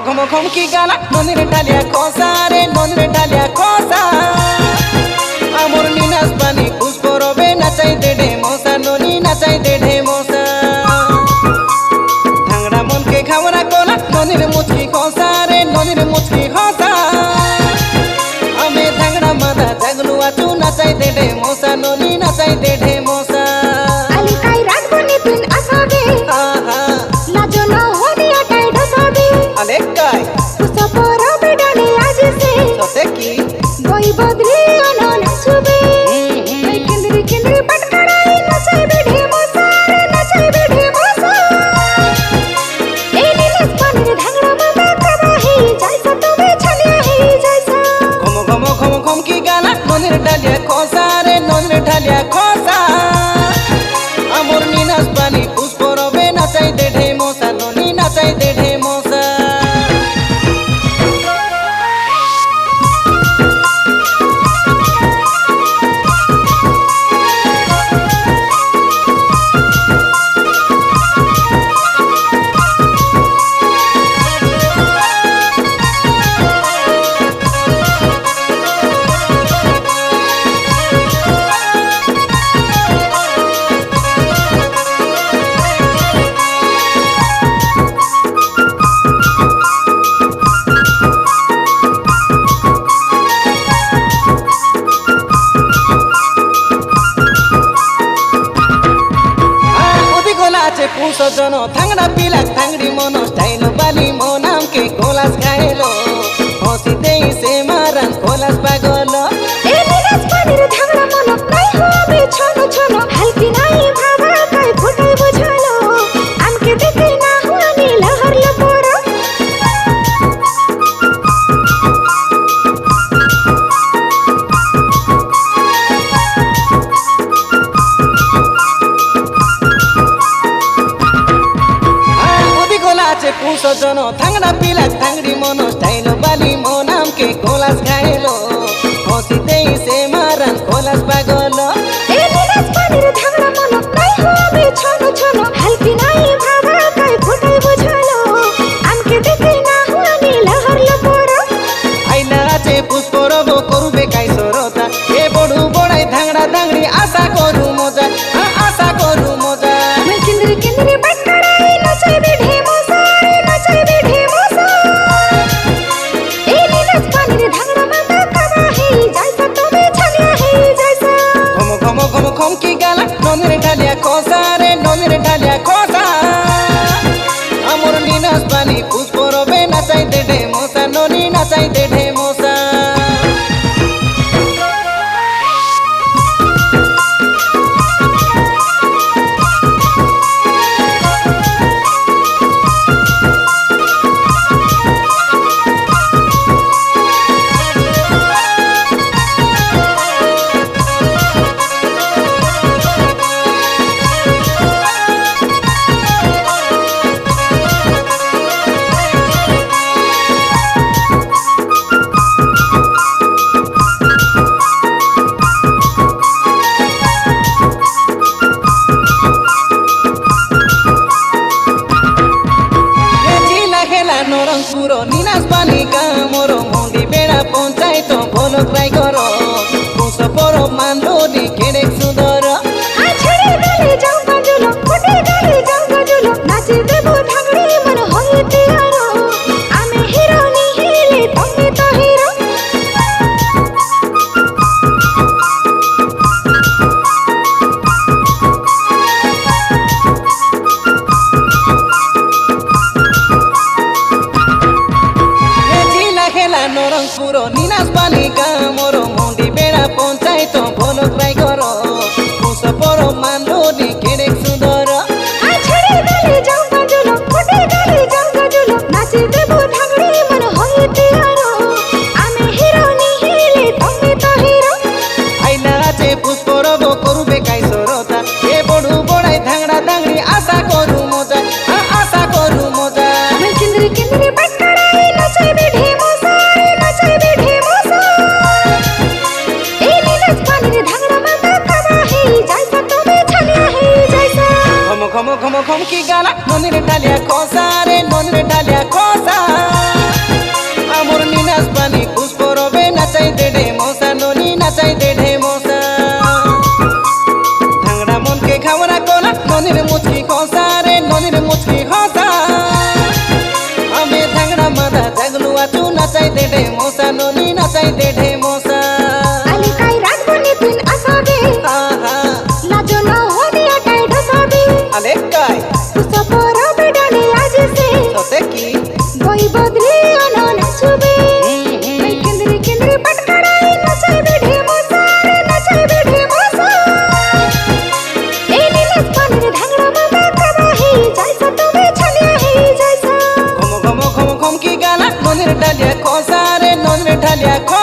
ঘম ঘম কি গানা ননির ডালিয়া খসা রে ননির ডালিয়া খসা আমর নিনাস পানি পুষ্প রবে নাচাই দে মশা ননি নাচাই দে মশা ধাংড়া মনকে খাওয়া কোলা ননির মুচকি খসা রে ননির মুচকি খসা আমি ধাংড়া মাদা জাগলু আচু নাচাই দে মশা ননি নাচাই দে মশা আলি কাই রাত বনি তুই আসাবে লাজো না হনি আটাই ঢসাবে আলে কাই পুষ্প রবে ডালে আজসে সতে কি বই বদলি আনো নাচবে এই কেন্দ্রি কেন্দ্রি পটকড়াই নাচাই বেঢে মশা রে নাচাই বেঢে মশা এই নীলেশ পানির ধাংড়া মাদা কবা হে যাইসা তুমি ছালিয়া হে যাইসা ঘম ঘম ঘম ঘম কি গানা ননির ডালিয়া খসা রে ননির ডালিয়া খসা আমর নিনাস পানি পুষ্প রবে নাচাই দে মশা ননি নাচাই দে মশা পুষজন থাংড়া পিলাক থাংড়ি মন স্টাইল বালি মো নাম কে কোলাস খাইলো হসি দেই সে মারান কোলাস পাগল এই নীলেশ পানির ধাংড়া মন নাই হবে ছনো ছনো হালকি নাই ভাবা কাই ফুটাই বুঝালো আমকে দেখে না হুয়ানি লহর লপর পুষজন থাংড়া পিলাক থাংড়ি মন স্টাইল বালি মো নাম কে কোলাস খাইলো হসি দেই সে মারান কোলাস পাগল এই নীলেশ পানির ধাংড়া মন নাই হবে ছনো ছনো হালকি নাই ভাবা কাই ফুটাই বুঝালো আমকে দেখে না হুয়ানি লহর লপর আইলা আছে পুষ্প রব করবে কাই সরতা এ বড়ু বড়াই ধাংড়া ধাংড়ি আশা করু মজা আশা করু মজা কেন্দ্রি কেন্দ্রি পটকড়াই নাচাই বেঢে মশা রে নাচাই বেঢে মশা এই নীলেশ পানির ধাংড়া মাদা কবা হে যাইসা তুমি ছালিয়া হে যাইসা ঘম ঘম ঘম ঘম কি গালা ননির ডালিয়া খসা রে ননির ডালিয়া খসা আমর নিনাস পানি পুষ্প রবে নাচাই দে মশা ননি নাচাই দে মশা নরংপুর নিনাস পানি কামর মন্দি বেড়া পঞ্চায়েত ভলক রাই কর পুষ পর মানলি কেড়ে সুন্দর ছেড়ে গেলে যাও কাজুলো ফুটে গেলে যাও কাজুলো নাচে দেবো ধাংড়ি মন হইতে আরো আমি হিরো নি হিলে তুমি তো হিরো নরংপুর নিনাস পানি কামর মন্দি বেড়া পঞ্চায়েত ভলক রাই কর পুষ পর মানলি কেড়ে সুন্দর ছেড়ে গেলে যাও কাজুলো ফুটে গেলে যাও কাজুলো নাচে দেবো ধাংড়ি মন হইতে আরো আমি হিরো নি হিলে তুমি তো হিরো আইলা আছে পুষ্প রব করবে কাই সরতা এ বড়ু বড়াই ধাংড়া ধাংড়ি আশা করু মজা আশা করু মজা কেন্দ্রি কেন্দ্রি পটকড়াই নাচাই বেঢে মশা রে নাচাই বেঢে মশা এই নীলেশ পানির ধাংড়া মাদা কবা হে যাইসা তুমি ছালিয়া হে যাইসা ঘম ঘম ঘম ঘম কি গানা ননির ডালিয়া খসা রে ননির ডালিয়া খসা নাচাই দে ঢেমসা ভাঙড়া মনকে খাওয়া কোলা ননির মুচকি খসা রে ননির মুচকি খসা আমি ভাঙড়া মাদা জাগলু আচু নাচাই দে ঢেমসা ননি নাচাই দে ঢেমসা আলিকাই রাখবো নিতিন আসাবে আহা লাজো না হদিয়া টাই ঢসাবে আলে কাই সপর বেডালে আজিসে সতে কি বই বদলি আনো নাচবে এই কেন্দ্রে কেন্দ্রে পটকড়াই নাচাইবে ঢেমসা রে নাচাইবে ঢেমসা এই নীলাস পানির ধাংড়া মাথা কাবা হে যাইসা তবে ছালিয়া হে যাইসা ঘম ঘম ঘম ঘম কি গানা ননির ডালিয়া খসা রে ননির ডালিয়া খসা